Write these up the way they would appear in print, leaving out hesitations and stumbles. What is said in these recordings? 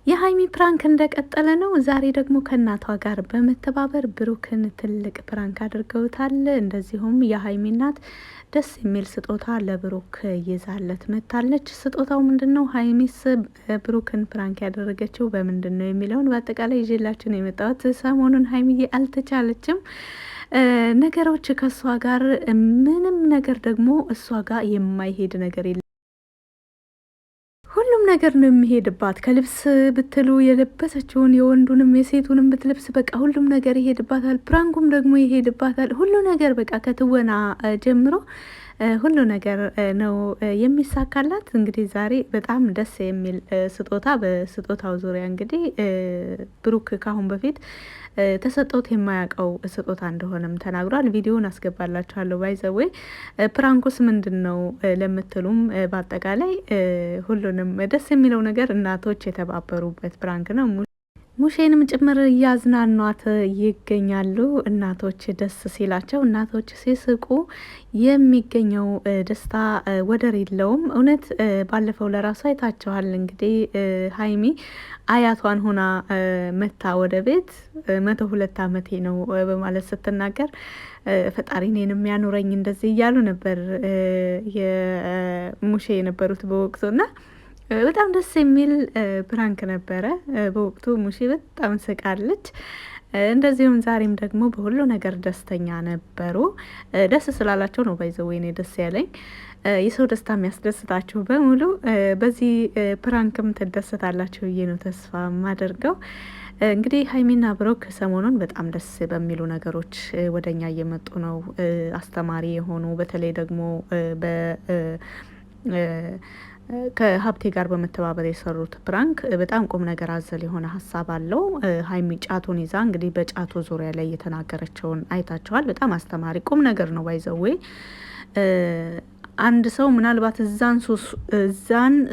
የሀይሚ ፕራንክ እንደቀጠለ ነው። ዛሬ ደግሞ ከእናቷ ጋር በመተባበር ብሩክን ትልቅ ፕራንክ አድርገውታል። እንደዚሁም የሀይሚ እናት ደስ የሚል ስጦታ ለብሩክ ይዛለት መታለች። ስጦታው ምንድን ነው? ሀይሚስ ብሩክን ፕራንክ ያደረገችው በምንድን ነው የሚለውን በአጠቃላይ ይዤላችሁ ነው የመጣሁት። ሰሞኑን ሀይሚዬ አልተቻለችም። ነገሮች ከእሷ ጋር ምንም ነገር ደግሞ እሷ ጋር የማይሄድ ነገር የለም። ሁሉም ነገር ነው የሚሄድባት። ከልብስ ብትሉ የለበሰችውን የወንዱንም የሴቱንም ብትለብስ በቃ ሁሉም ነገር ይሄድባታል። ፕራንኩም ደግሞ ይሄድባታል። ሁሉ ነገር በቃ ከትወና ጀምሮ ሁሉ ነገር ነው የሚሳካላት። እንግዲህ ዛሬ በጣም ደስ የሚል ስጦታ፣ በስጦታው ዙሪያ እንግዲህ ብሩክ ካሁን በፊት ተሰጠውት የማያውቀው ስጦታ እንደሆነም ተናግሯል። ቪዲዮውን አስገባላችኋለሁ። ባይዘዌ ፕራንኩስ ምንድን ነው ለምትሉም በአጠቃላይ ሁሉንም ደስ የሚለው ነገር እናቶች የተባበሩበት ፕራንክ ነው። ሙሼንም ጭምር እያዝናኗት ይገኛሉ። እናቶች ደስ ሲላቸው፣ እናቶች ሲስቁ የሚገኘው ደስታ ወደር የለውም። እውነት ባለፈው ለራሱ አይታቸዋል። እንግዲህ ሀይሚ አያቷን ሆና መታ ወደ ቤት 102 ዓመቴ ነው በማለት ስትናገር ፈጣሪ እኔንም ያኑረኝ እንደዚህ እያሉ ነበር የሙሼ የነበሩት በወቅቱና በጣም ደስ የሚል ፕራንክ ነበረ። በወቅቱ ሙሼ በጣም ስቃለች። እንደዚሁም ዛሬም ደግሞ በሁሉ ነገር ደስተኛ ነበሩ። ደስ ስላላቸው ነው ባይዘው እኔ ደስ ያለኝ። የሰው ደስታ የሚያስደስታችሁ በሙሉ በዚህ ፕራንክም ትደሰታላችሁ ብዬ ነው ተስፋ የማደርገው። እንግዲህ ሀይሚና ብሩክ ሰሞኑን በጣም ደስ በሚሉ ነገሮች ወደኛ እየመጡ ነው። አስተማሪ የሆኑ በተለይ ደግሞ ከሀብቴ ጋር በመተባበር የሰሩት ፕራንክ በጣም ቁም ነገር አዘል የሆነ ሀሳብ አለው። ሀይሚ ጫቱን ይዛ እንግዲህ በጫቱ ዙሪያ ላይ የተናገረችውን አይታችኋል። በጣም አስተማሪ ቁም ነገር ነው። ባይዘዌ አንድ ሰው ምናልባት እዛን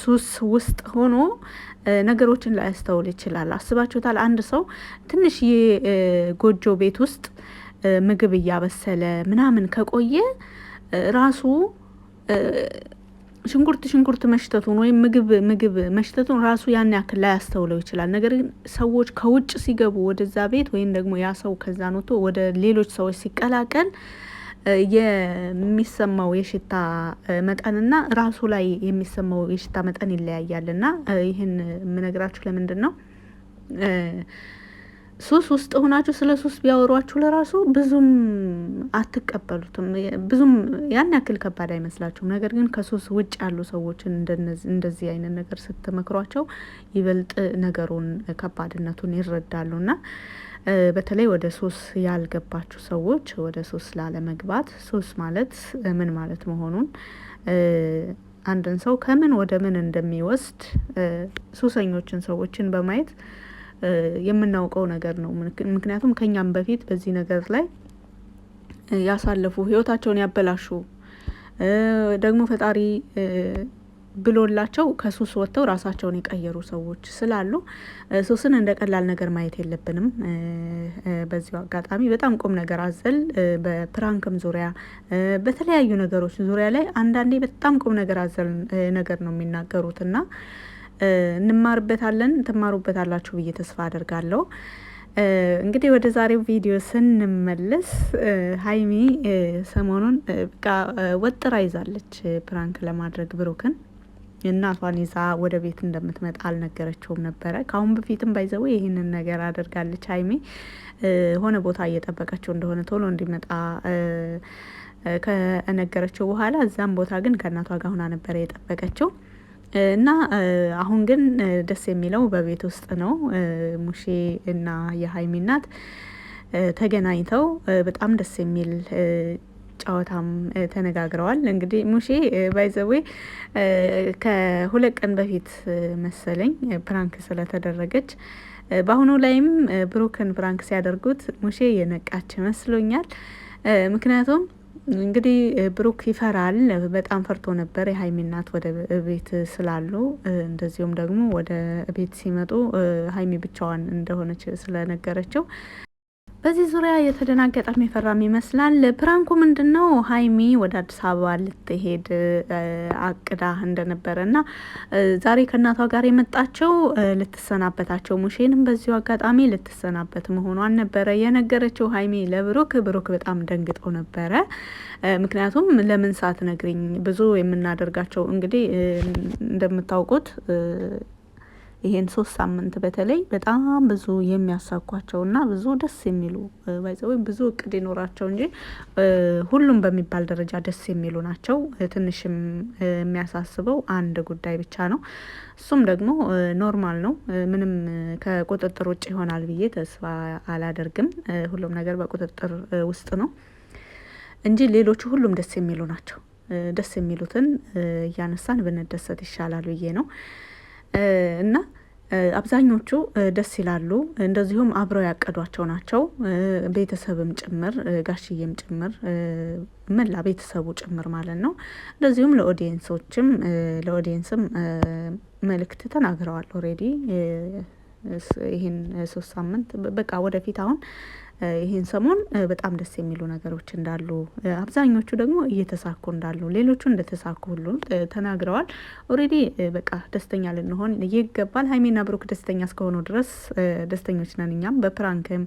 ሱስ ውስጥ ሆኖ ነገሮችን ላያስተውል ይችላል። አስባችሁታል? አንድ ሰው ትንሽዬ ጎጆ ቤት ውስጥ ምግብ እያበሰለ ምናምን ከቆየ ራሱ ሽንኩርት መሽተቱን ወይም ምግብ መሽተቱን ራሱ ያን ያክል ላይ ያስተውለው ይችላል። ነገር ግን ሰዎች ከውጭ ሲገቡ ወደዛ ቤት ወይም ደግሞ ያ ሰው ከዛ ኖቶ ወደ ሌሎች ሰዎች ሲቀላቀል የሚሰማው የሽታ መጠንና ራሱ ላይ የሚሰማው የሽታ መጠን ይለያያልና ይህን የምነግራችሁ ለምንድን ነው? ሱስ ውስጥ ሆናችሁ ስለ ሱስ ቢያወሯችሁ ለራሱ ብዙም አትቀበሉትም። ብዙም ያን ያክል ከባድ አይመስላችሁም። ነገር ግን ከሱስ ውጭ ያሉ ሰዎችን እንደዚህ አይነት ነገር ስትመክሯቸው ይበልጥ ነገሩን ከባድነቱን ይረዳሉና በተለይ ወደ ሱስ ያልገባችሁ ሰዎች ወደ ሱስ ላለመግባት፣ ሱስ ማለት ምን ማለት መሆኑን አንድን ሰው ከምን ወደ ምን እንደሚወስድ ሱሰኞችን ሰዎችን በማየት የምናውቀው ነገር ነው። ምክንያቱም ከኛም በፊት በዚህ ነገር ላይ ያሳለፉ ህይወታቸውን ያበላሹ ደግሞ ፈጣሪ ብሎላቸው ከሱስ ወጥተው ራሳቸውን የቀየሩ ሰዎች ስላሉ ሱስን እንደ ቀላል ነገር ማየት የለብንም። በዚሁ አጋጣሚ በጣም ቁም ነገር አዘል በፕራንክም ዙሪያ በተለያዩ ነገሮች ዙሪያ ላይ አንዳንዴ በጣም ቁም ነገር አዘል ነገር ነው የሚናገሩት እና እንማርበታለን፣ ትማሩበታላችሁ ብዬ ተስፋ አደርጋለሁ። እንግዲህ ወደ ዛሬው ቪዲዮ ስንመለስ ሀይሚ ሰሞኑን በቃ ወጥራ ይዛለች ፕራንክ ለማድረግ ብሩክን። እናቷን ይዛ ወደ ቤት እንደምትመጣ አልነገረችውም ነበረ። ከአሁን በፊትም ባይዘው ይህንን ነገር አድርጋለች። ሀይሚ ሆነ ቦታ እየጠበቀችው እንደሆነ ቶሎ እንዲመጣ ከነገረችው በኋላ እዛም ቦታ ግን ከእናቷ ጋር ሆና ነበረ የጠበቀችው እና አሁን ግን ደስ የሚለው በቤት ውስጥ ነው። ሙሼ እና የሀይሚ እናት ተገናኝተው በጣም ደስ የሚል ጨዋታም ተነጋግረዋል። እንግዲህ ሙሼ ባይዘዌ ከ2 ቀን በፊት መሰለኝ ፕራንክ ስለተደረገች በአሁኑ ላይም ብሩክን ፕራንክ ሲያደርጉት ሙሼ የነቃች መስሎኛል። ምክንያቱም እንግዲህ ብሩክ ይፈራል። በጣም ፈርቶ ነበር የሀይሚ እናት ወደ ቤት ስላሉ፣ እንደዚሁም ደግሞ ወደ ቤት ሲመጡ ሀይሚ ብቻዋን እንደሆነች ስለነገረችው በዚህ ዙሪያ የተደናገጠም የፈራም ይመስላል። ፕራንኩ ምንድነው? ሀይሚ ወደ አዲስ አበባ ልትሄድ አቅዳ እንደነበረ እና ዛሬ ከእናቷ ጋር የመጣቸው ልትሰናበታቸው ሙሼንም በዚሁ አጋጣሚ ልትሰናበት መሆኗን ነበረ የነገረችው ሀይሚ ለብሩክ። ብሩክ በጣም ደንግጠው ነበረ። ምክንያቱም ለምን ሳትነግሪኝ ብዙ የምናደርጋቸው እንግዲህ እንደምታውቁት ይሄን 3 ሳምንት በተለይ በጣም ብዙ የሚያሳኳቸው እና ብዙ ደስ የሚሉ ባይዘው ብዙ እቅድ ይኖራቸው እንጂ ሁሉም በሚባል ደረጃ ደስ የሚሉ ናቸው። ትንሽም የሚያሳስበው አንድ ጉዳይ ብቻ ነው። እሱም ደግሞ ኖርማል ነው። ምንም ከቁጥጥር ውጭ ይሆናል ብዬ ተስፋ አላደርግም። ሁሉም ነገር በቁጥጥር ውስጥ ነው እንጂ ሌሎቹ ሁሉም ደስ የሚሉ ናቸው። ደስ የሚሉትን እያነሳን ብንደሰት ይሻላል ብዬ ነው። እና አብዛኞቹ ደስ ይላሉ። እንደዚሁም አብረው ያቀዷቸው ናቸው። ቤተሰብም ጭምር ጋሽዬም ጭምር መላ ቤተሰቡ ጭምር ማለት ነው። እንደዚሁም ለኦዲየንስም መልእክት ተናግረዋል ኦልሬዲ። ይህን 3 ሳምንት በቃ ወደፊት አሁን ይህን ሰሞን በጣም ደስ የሚሉ ነገሮች እንዳሉ አብዛኞቹ ደግሞ እየተሳኩ እንዳሉ ሌሎቹ እንደተሳኩ ሁሉ ተናግረዋል። ኦልሬዲ በቃ ደስተኛ ልንሆን ይገባል። ሀይሚና ብሩክ ደስተኛ እስከሆኑ ድረስ ደስተኞች ነን እኛም። በፕራንክም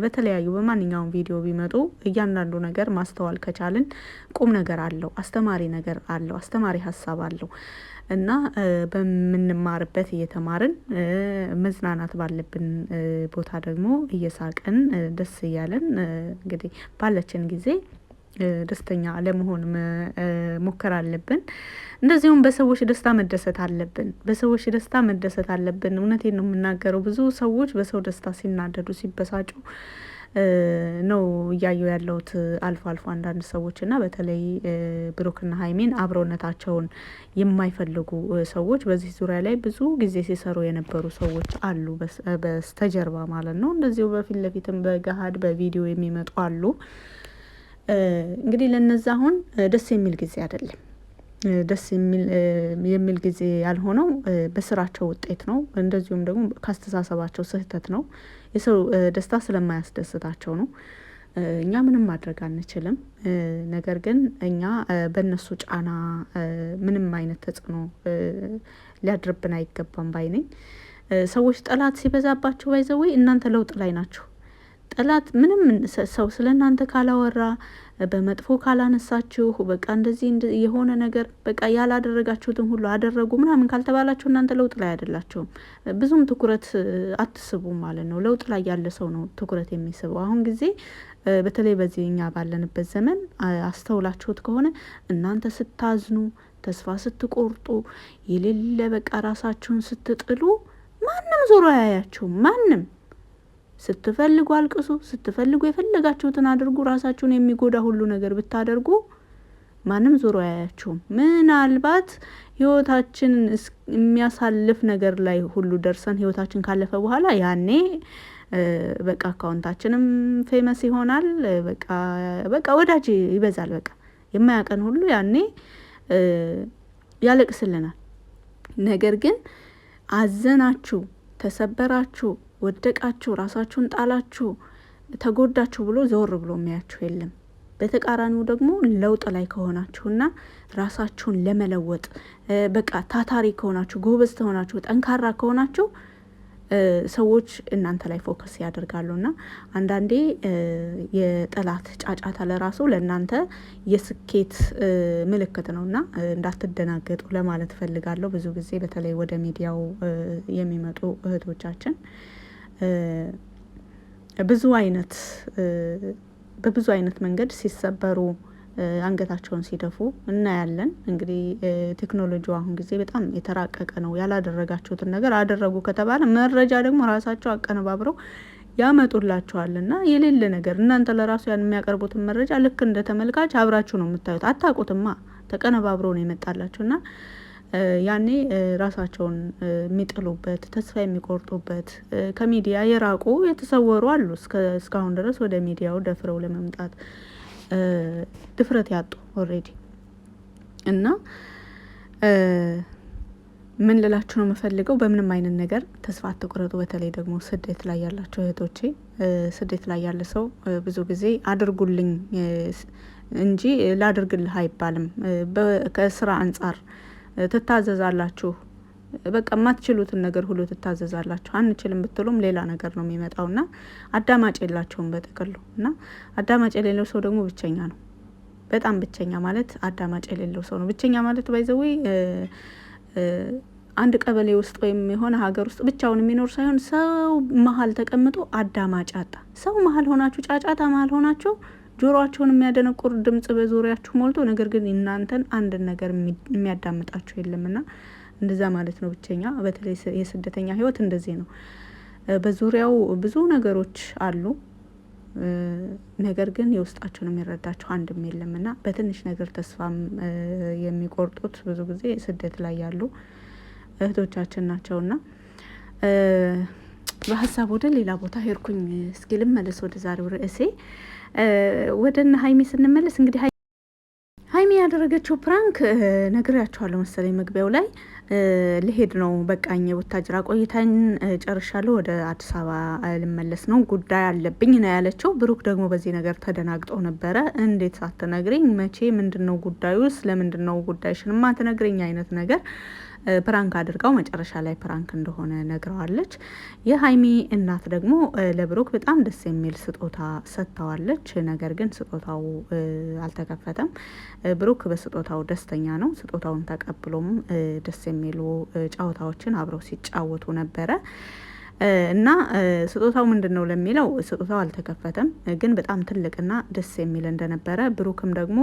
በተለያዩ በማንኛውም ቪዲዮ ቢመጡ እያንዳንዱ ነገር ማስተዋል ከቻልን ቁም ነገር አለው፣ አስተማሪ ነገር አለው፣ አስተማሪ ሀሳብ አለው እና በምንማርበት እየተማርን መዝናናት ባለብን ቦታ ደግሞ እየሳቅን ደስ እያለን እንግዲህ ባለችን ጊዜ ደስተኛ ለመሆን ሞከር አለብን። እንደዚሁም በሰዎች ደስታ መደሰት አለብን። በሰዎች ደስታ መደሰት አለብን። እውነቴን ነው የምናገረው። ብዙ ሰዎች በሰው ደስታ ሲናደዱ ሲበሳጩ ነው እያየው ያለሁት አልፎ አልፎ አንዳንድ ሰዎች እና በተለይ ብሩክና ሀይሚን አብሮነታቸውን የማይፈልጉ ሰዎች በዚህ ዙሪያ ላይ ብዙ ጊዜ ሲሰሩ የነበሩ ሰዎች አሉ፣ በስተጀርባ ማለት ነው። እንደዚሁ በፊት ለፊትም በገሃድ በቪዲዮ የሚመጡ አሉ። እንግዲህ ለነዛ አሁን ደስ የሚል ጊዜ አይደለም። ደስ የሚል ጊዜ ያልሆነው በስራቸው ውጤት ነው። እንደዚሁም ደግሞ ካስተሳሰባቸው ስህተት ነው። የሰው ደስታ ስለማያስደስታቸው ነው። እኛ ምንም ማድረግ አንችልም። ነገር ግን እኛ በእነሱ ጫና ምንም አይነት ተጽዕኖ ሊያድርብን አይገባም ባይ ነኝ። ሰዎች ጠላት ሲበዛባቸው ባይዘው እናንተ ለውጥ ላይ ናቸው። ጠላት ምንም ሰው ስለ እናንተ ካላወራ በመጥፎ ካላነሳችሁ በቃ እንደዚህ የሆነ ነገር በቃ ያላደረጋችሁትን ሁሉ አደረጉ ምናምን ካልተባላችሁ እናንተ ለውጥ ላይ አይደላችሁም። ብዙም ትኩረት አትስቡም ማለት ነው። ለውጥ ላይ ያለ ሰው ነው ትኩረት የሚስበው። አሁን ጊዜ በተለይ በዚህ እኛ ባለንበት ዘመን አስተውላችሁት ከሆነ እናንተ ስታዝኑ፣ ተስፋ ስትቆርጡ፣ የሌለ በቃ ራሳችሁን ስትጥሉ ማንም ዞሮ አያያችሁም። ማንም ስትፈልጉ አልቅሱ፣ ስትፈልጉ የፈለጋችሁትን አድርጉ። ራሳችሁን የሚጎዳ ሁሉ ነገር ብታደርጉ ማንም ዞሮ አያያችሁም። ምናልባት ህይወታችን የሚያሳልፍ ነገር ላይ ሁሉ ደርሰን ህይወታችን ካለፈ በኋላ ያኔ በቃ አካውንታችንም ፌመስ ይሆናል። በቃ ወዳጅ ይበዛል። በቃ የማያቀን ሁሉ ያኔ ያለቅስልናል። ነገር ግን አዘናችሁ፣ ተሰበራችሁ፣ ወደቃችሁ፣ ራሳችሁን ጣላችሁ፣ ተጎዳችሁ ብሎ ዘወር ብሎ የሚያችሁ የለም። በተቃራኒው ደግሞ ለውጥ ላይ ከሆናችሁና ራሳችሁን ለመለወጥ በቃ ታታሪ ከሆናችሁ፣ ጎበዝ ከሆናችሁ፣ ጠንካራ ከሆናችሁ ሰዎች እናንተ ላይ ፎከስ ያደርጋሉና አንዳንዴ የጠላት ጫጫታ ለራሱ ለእናንተ የስኬት ምልክት ነውና እንዳትደናገጡ ለማለት ፈልጋለሁ። ብዙ ጊዜ በተለይ ወደ ሚዲያው የሚመጡ እህቶቻችን በብዙ አይነት መንገድ ሲሰበሩ አንገታቸውን ሲደፉ እናያለን። እንግዲህ ቴክኖሎጂው አሁን ጊዜ በጣም የተራቀቀ ነው። ያላደረጋችሁትን ነገር አደረጉ ከተባለ መረጃ ደግሞ ራሳቸው አቀነባብረው ያመጡላችኋልና የሌለ ነገር እናንተ ለራሱ ያን የሚያቀርቡትን መረጃ ልክ እንደ ተመልካች አብራችሁ ነው የምታዩት። አታውቁትማ፣ ተቀነባብሮ ነው የመጣላችሁና ያኔ ራሳቸውን የሚጥሉበት፣ ተስፋ የሚቆርጡበት፣ ከሚዲያ የራቁ የተሰወሩ አሉ። እስካሁን ድረስ ወደ ሚዲያው ደፍረው ለመምጣት ድፍረት ያጡ ኦልሬዲ እና ምን ልላችሁ ነው የምፈልገው፣ በምንም አይነት ነገር ተስፋ አትቁረጡ። በተለይ ደግሞ ስደት ላይ ያላቸው እህቶቼ፣ ስደት ላይ ያለ ሰው ብዙ ጊዜ አድርጉልኝ እንጂ ላድርግልህ አይባልም። ከስራ አንጻር ትታዘዛላችሁ። በቃ የማትችሉትን ነገር ሁሉ ትታዘዛላችሁ። አንችልም ብትሉም ሌላ ነገር ነው የሚመጣውና አዳማጭ የላቸውም በጥቅሉ። እና አዳማጭ የሌለው ሰው ደግሞ ብቸኛ ነው። በጣም ብቸኛ ማለት አዳማጭ የሌለው ሰው ነው። ብቸኛ ማለት ባይዘዌ አንድ ቀበሌ ውስጥ ወይም የሆነ ሀገር ውስጥ ብቻውን የሚኖር ሳይሆን ሰው መሀል ተቀምጦ አዳማጭ አጣ። ሰው መሀል ሆናችሁ፣ ጫጫታ መሀል ሆናችሁ ጆሮአቸውን የሚያደነቁር ድምጽ በዙሪያችሁ ሞልቶ፣ ነገር ግን እናንተን አንድን ነገር የሚያዳምጣችሁ የለምና እንደዛ ማለት ነው ብቸኛ። በተለይ የስደተኛ ህይወት እንደዚህ ነው። በዙሪያው ብዙ ነገሮች አሉ፣ ነገር ግን የውስጣቸውን የሚረዳቸው አንድም የለምና በትንሽ ነገር ተስፋም የሚቆርጡት ብዙ ጊዜ ስደት ላይ ያሉ እህቶቻችን ናቸውና በሀሳብ ወደ ሌላ ቦታ ሄድኩኝ። እስኪ ልመለስ ወደ ዛሬው ርዕሴ። ወደ እነ ሀይሚ ስንመለስ እንግዲህ ሀይሚ ያደረገችው ፕራንክ ነግሬያችኋለሁ መሰለኝ መግቢያው ላይ። ልሄድ ነው በቃኝ፣ ወታጅራ ቆይታኝ ጨርሻለሁ፣ ወደ አዲስ አበባ ልመለስ ነው፣ ጉዳይ አለብኝ ነው ያለችው። ብሩክ ደግሞ በዚህ ነገር ተደናግጦ ነበረ። እንዴት ሳትነግሪኝ መቼ? ምንድን ነው ጉዳዩ? ስለምንድን ነው ጉዳይሽን ማትነግሪኝ? አይነት ነገር ፕራንክ አድርጋው መጨረሻ ላይ ፕራንክ እንደሆነ ነግረዋለች። የሀይሚ እናት ደግሞ ለብሩክ በጣም ደስ የሚል ስጦታ ሰጥተዋለች። ነገር ግን ስጦታው አልተከፈተም። ብሩክ በስጦታው ደስተኛ ነው። ስጦታውን ተቀብሎም ደስ የሚሉ ጨዋታዎችን አብረው ሲጫወቱ ነበረ። እና ስጦታው ምንድን ነው ለሚለው፣ ስጦታው አልተከፈተም፣ ግን በጣም ትልቅና ደስ የሚል እንደነበረ ብሩክም ደግሞ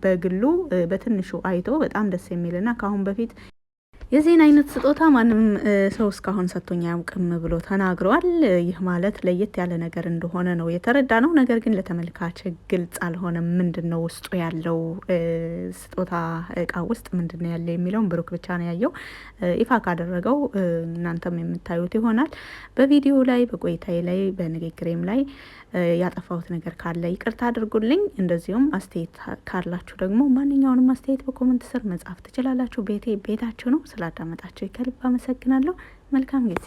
በግሉ በትንሹ አይቶ በጣም ደስ የሚልና ከአሁን በፊት የዚህን አይነት ስጦታ ማንም ሰው እስካሁን ሰጥቶኝ አያውቅም ብሎ ተናግረዋል። ይህ ማለት ለየት ያለ ነገር እንደሆነ ነው የተረዳ ነው። ነገር ግን ለተመልካች ግልጽ አልሆነም። ምንድን ነው ውስጡ ያለው ስጦታ እቃ ውስጥ ምንድን ነው ያለ የሚለውን ብሩክ ብቻ ነው ያየው። ይፋ ካደረገው እናንተም የምታዩት ይሆናል። በቪዲዮ ላይ፣ በቆይታዬ ላይ፣ በንግግሬም ላይ ያጠፋሁት ነገር ካለ ይቅርታ አድርጉልኝ። እንደዚሁም አስተያየት ካላችሁ ደግሞ ማንኛውንም አስተያየት በኮመንት ስር መጻፍ ትችላላችሁ። ቤቴ ቤታችሁ ነው። ስላዳመጣችሁ ከልብ አመሰግናለሁ። መልካም ጊዜ